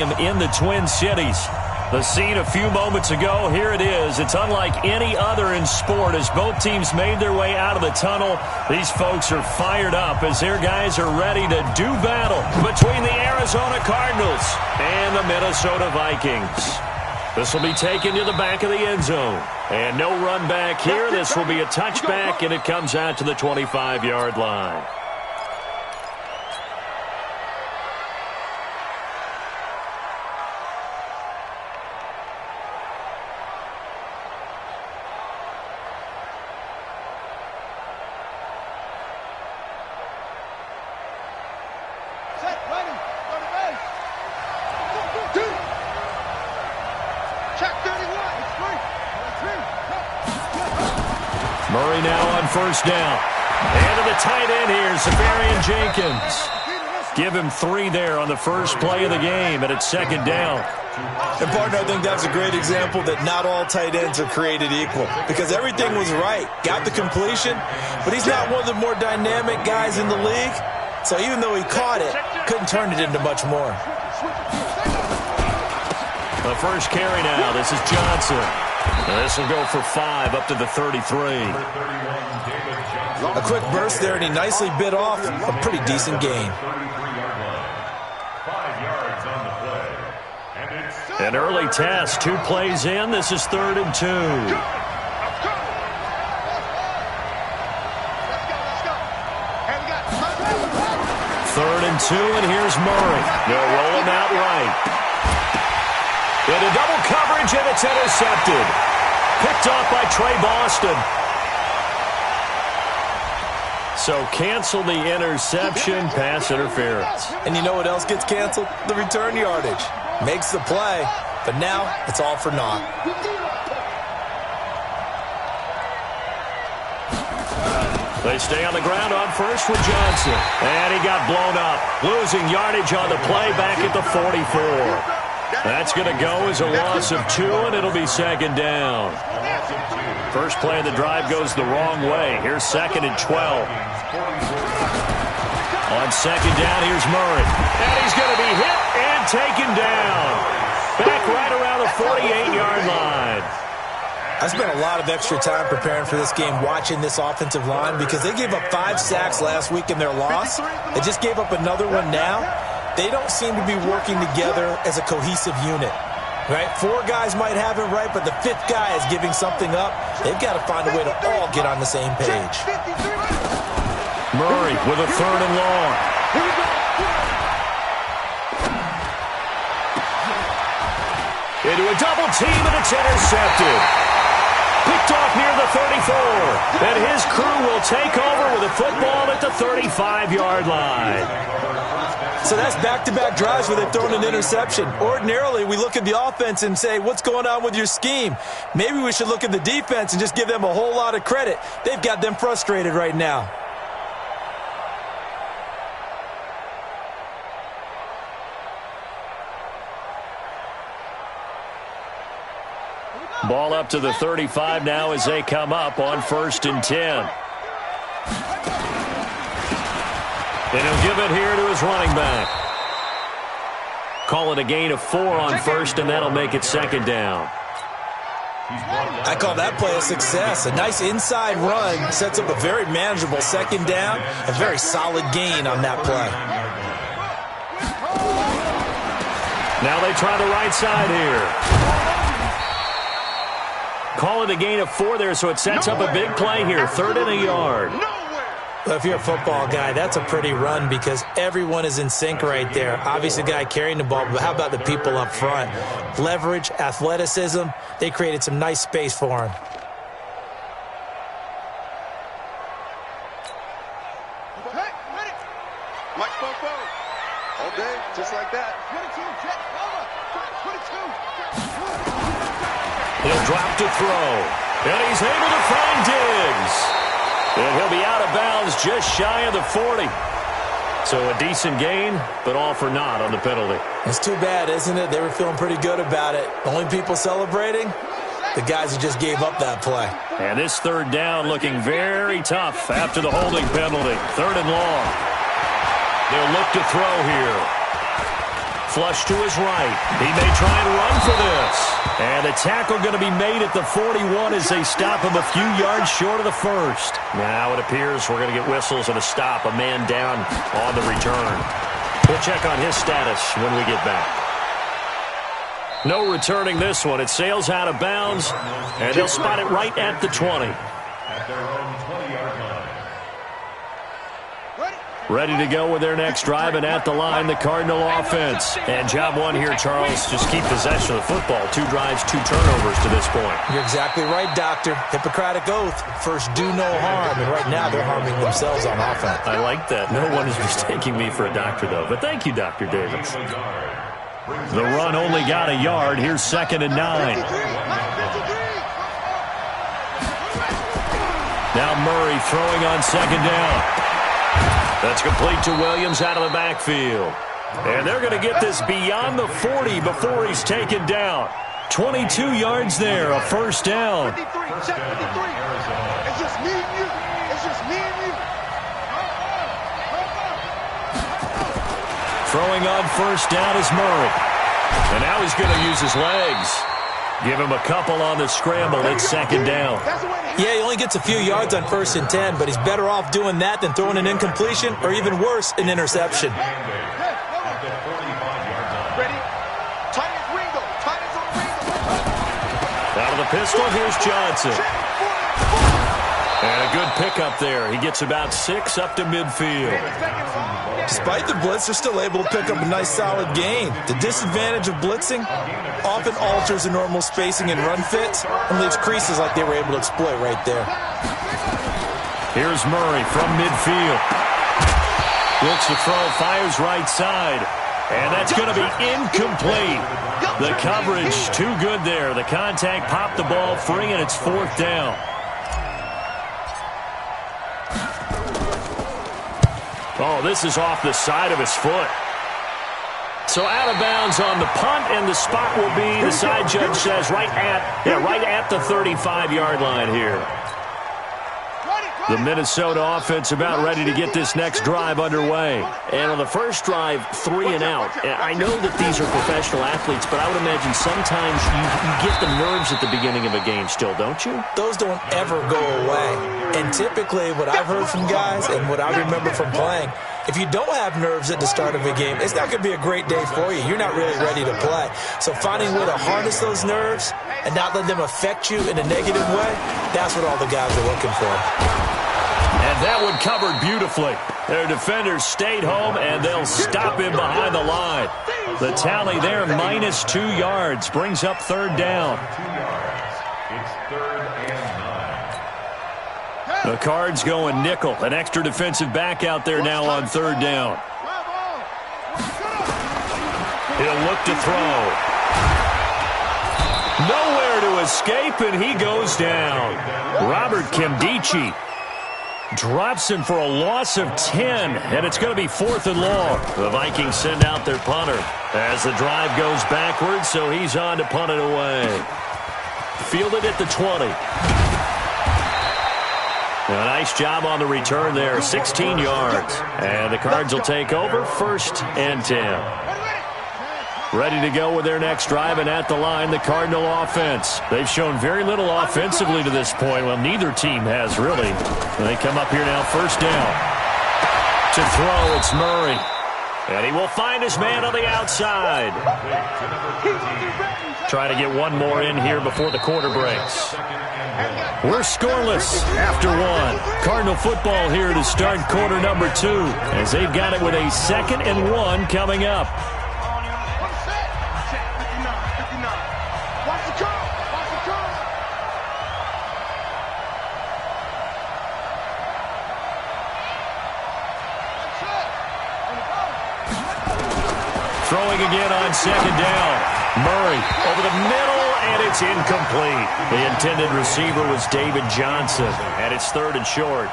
in the Twin Cities. The scene a few moments ago, here it is. It's unlike any other in sport as both teams made their way out of the tunnel. These folks are fired up as their guys are ready to do battle between the Arizona Cardinals and the Minnesota Vikings. This will be taken to the back of the end zone. And no run back here. This will be a touchback, and it comes out to the 25-yard line. Murray now on first down. And to the tight end here, Severian Jenkins. Give him 3 there on the first play of the game, and it's second down. And, partner, I think that's a great example that not all tight ends are created equal because everything was right. Got the completion, but he's not one of the more dynamic guys in the league. So even though he caught it, couldn't turn it into much more. The first carry now. This is Johnson. This will go for 5 up to the 33. A quick burst there, and he nicely bit off a pretty decent gain. An early test, 2 plays in. This is 3rd and 2. Third and 2, and here's Murray. They'll roll him out right. Into double coverage, and it's intercepted. Picked off by Trey Boston. So cancel the interception, pass interference. And you know what else gets canceled? The return yardage. Makes the play, but now it's all for naught. They stay on the ground on first with Johnson. And he got blown up. Losing yardage on the play back at the 44. That's going to go as a loss of 2, and it'll be second down. First play of the drive goes the wrong way. Here's 2nd and 12. On second down, here's Murray. And he's going to be hit and taken down. Back right around the 48-yard line. I spent a lot of extra time preparing for this game watching this offensive line because they gave up 5 sacks last week in their loss. They just gave up another one now. They don't seem to be working together as a cohesive unit. Right? 4 guys might have it right, but the 5th guy is giving something up. They've got to find a way to all get on the same page. Murray with a 3rd and long. Into a double team, and it's intercepted. Picked off near the 34. And his crew will take over with a football at the 35-yard line. So that's back-to-back drives where they've thrown an interception. Ordinarily, we look at the offense and say, what's going on with your scheme? Maybe we should look at the defense and just give them a whole lot of credit. They've got them frustrated right now. Ball up to the 35 now as they come up on 1st and 10. And he'll give it here to his running back. Call it a gain of 4 on 1st, and that'll make it 2nd down. I call that play a success. A nice inside run sets up a very manageable 2nd down. A very solid gain on that play. Now they try the right side here. Call it a gain of 4 there, so it sets up a big play here. 3rd and a yard. Well, if you're a football guy, that's a pretty run because everyone is in sync right there. Obviously, the guy carrying the ball, but how about the people up front? Leverage, athleticism, they created some nice space for him. All day, just like that. He'll drop to throw, and he's able to find Diggs. And he'll be out of bounds just shy of the 40. So a decent gain, but all for naught on the penalty. It's too bad, isn't it? They were feeling pretty good about it. Only people celebrating, the guys who just gave up that play. And this 3rd down looking very tough after the holding penalty. 3rd and long. They'll look to throw here. Flush to his right. He may try and run for this. And the tackle going to be made at the 41 as they stop him a few yards short of the first. Now it appears we're going to get whistles and a stop. A man down on the return. We'll check on his status when we get back. No returning this one. It sails out of bounds, and they'll spot it right at the 20. Ready to go with their next drive, and at the line, the Cardinal offense. And job one here, Charles, just keep possession of the football. 2 drives, 2 turnovers to this point. You're exactly right, Doctor. Hippocratic oath. First, do no harm. And right now, they're harming themselves on offense. I like that. No one is mistaking me for a doctor, though. But thank you, Dr. Davis. The run only got a yard. Here's 2nd and 9. Now Murray throwing on 2nd down. That's complete to Williams out of the backfield. And they're going to get this beyond the 40 before he's taken down. 22 yards there, a first down. 53, check 53. It's just me and you. It's just me and you. Throwing on first down is Murray. And now he's going to use his legs. Give him a couple on the scramble. It's 2nd down. Yeah, he only gets a few yards on 1st and 10, but he's better off doing that than throwing an incompletion or even worse, an interception. Ready? Tight as Ringo. Tight as on Ringo. Out of the pistol, here's Johnson. And a good pickup there. He gets about 6 up to midfield. Despite the blitz, they're still able to pick up a nice, solid gain. The disadvantage of blitzing often alters the normal spacing and run fits and leaves creases like they were able to exploit right there. Here's Murray from midfield. Looks to throw, fires right side. And that's going to be incomplete. The coverage too good there. The contact popped the ball free, and it's 4th down. Oh, this is off the side of his foot. So out of bounds on the punt, and the spot will be, the side judge says, right at the 35-yard line here. The Minnesota offense about ready to get this next drive underway. And on the first drive, 3 and out. I know that these are professional athletes, but I would imagine sometimes you get the nerves at the beginning of a game still, don't you? Those don't ever go away. And typically what I've heard from guys and what I remember from playing, if you don't have nerves at the start of a game, it's not going to be a great day for you. You're not really ready to play. So finding a way to harness those nerves and not let them affect you in a negative way, that's what all the guys are looking for. And that one covered beautifully. Their defenders stayed home, and they'll stop him behind the line. The tally there, minus 2 yards, brings up 3rd down. It's 3rd and 9. The Cards going nickel. An extra defensive back out there now on 3rd down. He'll look to throw. Nowhere to escape, and he goes down. Robert Kimdichie drops him for a loss of 10, and it's going to be 4th and long. The Vikings send out their punter as the drive goes backwards, so he's on to punt it away. Fielded at the 20. A nice job on the return there, 16 yards. And the Cards will take over, 1st and 10. Ready to go with their next drive, and at the line, the Cardinal offense. They've shown very little offensively to this point. Well, neither team has really. And they come up here now, 1st down. To throw, it's Murray. And he will find his man on the outside. Trying to get one more in here before the quarter breaks. We're scoreless after 1. Cardinal football here to start quarter number 2, as they've got it with a 2nd and 1 coming up. Throwing again on 2nd down. Murray over the middle, and it's incomplete. The intended receiver was David Johnson, and it's 3rd and short.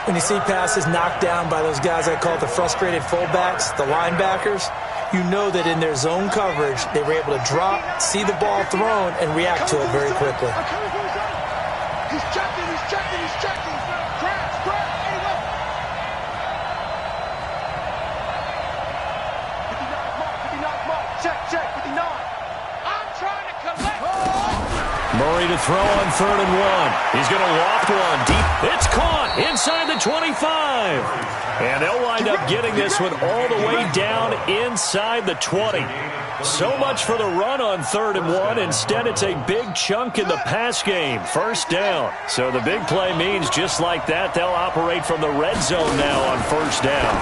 When you see passes knocked down by those guys I call the frustrated fullbacks, the linebackers, you know that in their zone coverage, they were able to drop, see the ball thrown, and react to it very quickly. He's checking, he's checking, he's checking. Crash, anyway. Murray to throw on 3rd and 1. He's going to loft one deep. It's caught inside the 25. And they'll wind up getting this one all the way down inside the 20. So much for the run on 3rd and 1. Instead, it's a big chunk in the pass game. First down. So the big play means just like that, they'll operate from the red zone now on 1st down.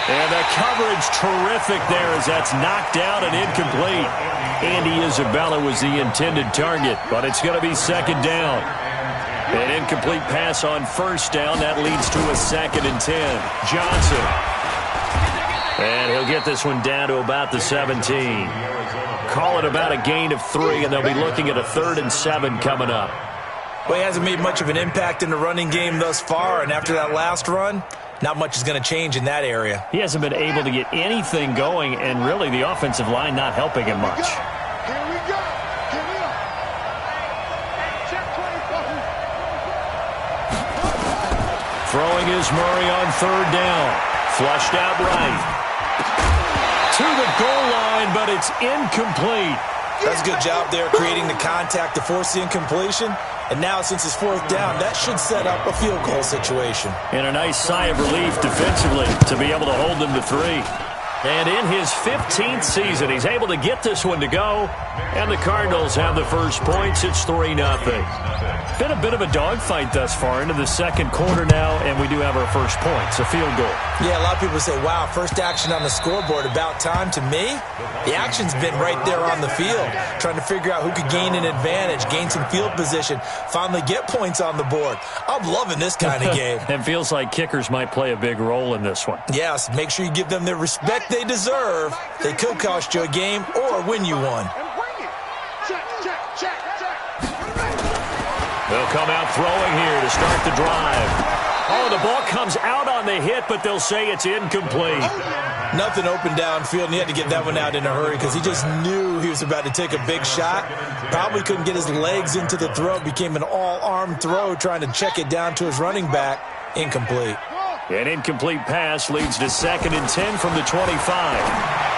And the coverage terrific there as that's knocked down and incomplete. Andy Isabella was the intended target, but it's going to be 2nd down. An incomplete pass on 1st down. That leads to a 2nd and 10. Johnson. And he'll get this one down to about the 17. Call it about a gain of 3, and they'll be looking at a 3rd and 7 coming up. Well, he hasn't made much of an impact in the running game thus far, and after that last run, not much is going to change in that area. He hasn't been able to get anything going, and really the offensive line not helping him much. Here we go. Here we go. Check 24. Throwing is Murray on 3rd down. Flushed out right. To the goal line, but it's incomplete. Does a good job there creating the contact to force the incompletion. And now, since it's 4th down, that should set up a field goal situation. And a nice sigh of relief defensively to be able to hold them to 3. And in his 15th season, he's able to get this one to go. And the Cardinals have the first points. It's 3-0. Been a bit of a dogfight thus far into the 2nd quarter now, and we do have our first points, a field goal. Yeah, a lot of people say, wow, first action on the scoreboard, about time. To me, the action's been right there on the field, trying to figure out who could gain an advantage, gain some field position, finally get points on the board. I'm loving this kind of game. It feels like kickers might play a big role in this one. Yes, make sure you give them the respect they deserve. They could cost you a game or win you one. And bring it. Check, check, check, check. They'll come out throwing here to start the drive. Oh, the ball comes out on the hit, but they'll say it's incomplete. Nothing open downfield, and he had to get that one out in a hurry because he just knew he was about to take a big shot. Probably couldn't get his legs into the throw. Became an all-arm throw trying to check it down to his running back. Incomplete. An incomplete pass leads to 2nd and 10 from the 25.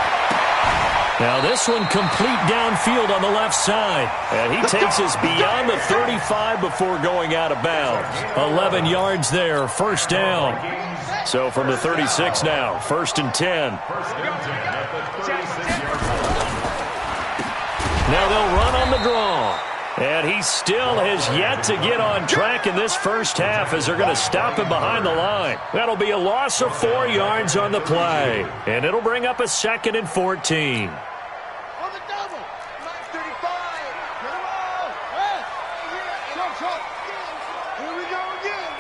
Now this one complete downfield on the left side. And he takes us beyond the 35 before going out of bounds. 11 yards there, 1st down. So from the 36 now, 1st and 10. Now they'll run on the draw. And he still has yet to get on track in this first half as they're going to stop him behind the line. That'll be a loss of 4 yards on the play. And it'll bring up a 2nd and 14. On the double. 935. Get him all. Hey. Short. Here we go again.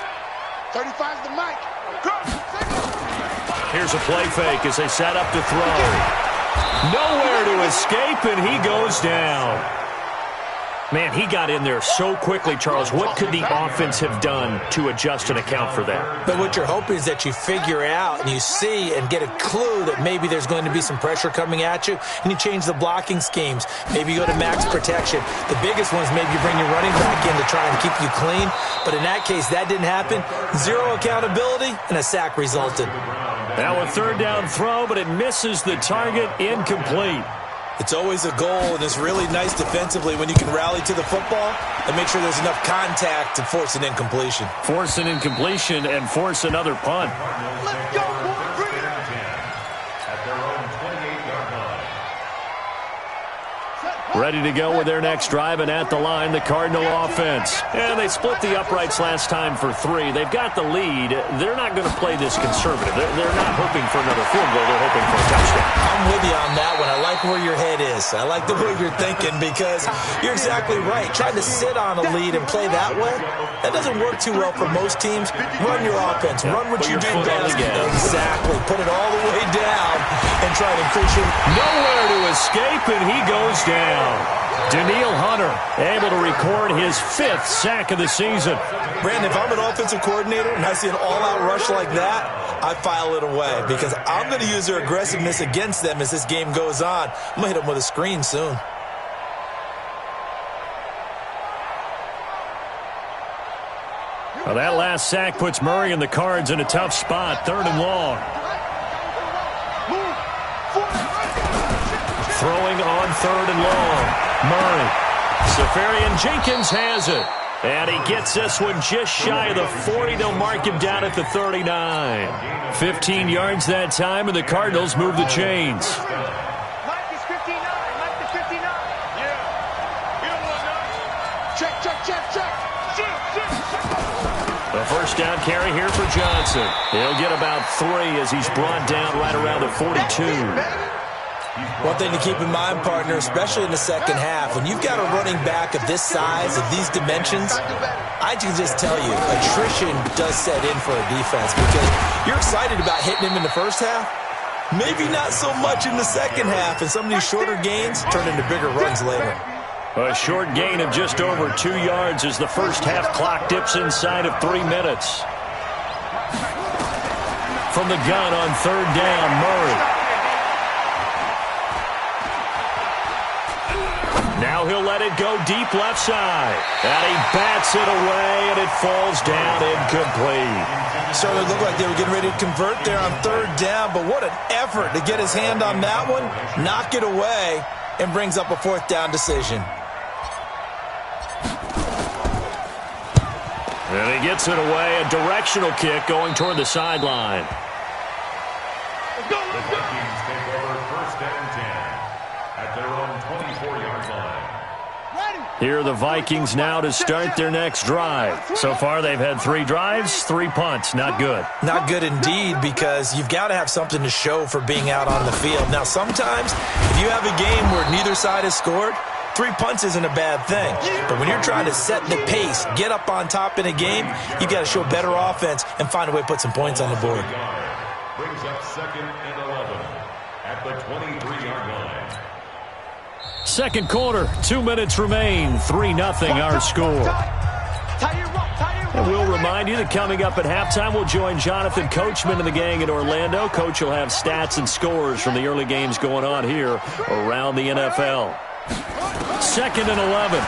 35's the mic. Go. Here's a play fake as they set up to throw. Nowhere to escape, and he goes down. Man, he got in there so quickly, Charles. What could the offense have done to adjust and account for that? But what you're hoping is that you figure out and you see and get a clue that maybe there's going to be some pressure coming at you, and you change the blocking schemes. Maybe you go to max protection. The biggest one is maybe you bring your running back in to try and keep you clean. But in that case, that didn't happen. Zero accountability, and a sack resulted. Now a 3rd down throw, but it misses the target. Incomplete. It's always a goal, and it's really nice defensively when you can rally to the football and make sure there's enough contact to force an incompletion. Force an incompletion and force another punt. Let's go, boy. Bring it. At their own 28-yard line. Ready to go with their next drive, and at the line, the Cardinal offense. And they split the uprights last time for 3. They've got the lead. They're not going to play this conservative. They're not hoping for another field goal. They're hoping for a touchdown. I'm with you on that one. I like where your head is. I like the way you're thinking because you're exactly right. Trying to sit on a lead and play that way, that doesn't work too well for most teams. Run your offense. Run what you do best. Exactly. Put it all the way down and try to increase your... Nowhere to escape, and he goes down. Daniil Hunter able to record his 5th sack of the season. Brandon, if I'm an offensive coordinator and I see an all-out rush like that, I file it away because I'm going to use their aggressiveness against them as this game goes on. I'm going to hit them with a screen soon. Well, that last sack puts Murray and the Cards in a tough spot. 3rd and long. Throwing on 3rd and long. Murray Safarian Jenkins has it. And he gets this one just shy of the 40. They'll mark him down at the 39. 15 yards that time, and the Cardinals move the chains. Mike is 59. Mike is 59. Yeah. You don't want that. Check. The first down carry here for Johnson. He'll get about 3 as he's brought down right around the 42. One thing to keep in mind, partner, especially in the second half, when you've got a running back of this size, of these dimensions, I can just tell you, attrition does set in for a defense because you're excited about hitting him in the first half. Maybe not so much in the second half, and some of these shorter gains turn into bigger runs later. A short gain of just over 2 yards as the first half clock dips inside of 3 minutes. From the gun on third down, Murray. Now he'll let it go deep left side. And he bats it away, and it falls down incomplete. Started to look like they were getting ready to convert there on third down, but what an effort to get his hand on that one, knock it away, and brings up a fourth down decision. And he gets it away, a directional kick going toward the sideline. The Vikings take over first and 10 at their own 24-yard line. Here are the Vikings now to start their next drive. So far, they've had 3 drives, 3 punts. Not good. Not good indeed, because you've got to have something to show for being out on the field. Now, sometimes, if you have a game where neither side has scored, 3 punts isn't a bad thing. But when you're trying to set the pace, get up on top in a game, you've got to show better offense and find a way to put some points on the board. Brings up second and 11 at the 23-yard line. Second quarter, 2 minutes remain. 3-0 our score. And we'll remind you that coming up at halftime, we'll join Jonathan Coachman and the gang in Orlando. Coach will have stats and scores from the early games going on here around the NFL. Second and 11.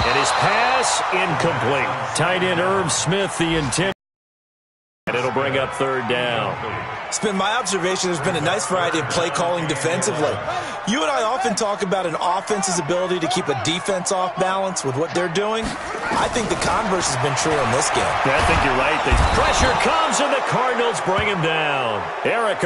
And his pass incomplete. Tight end Irv Smith, the intent. And it'll bring up third down. It's been my observation there's been a nice variety of play calling defensively. You and I often talk about an offense's ability to keep a defense off balance with what they're doing. I think the converse has been true in this game. I think you're right. The pressure comes and the Cardinals bring him down. Eric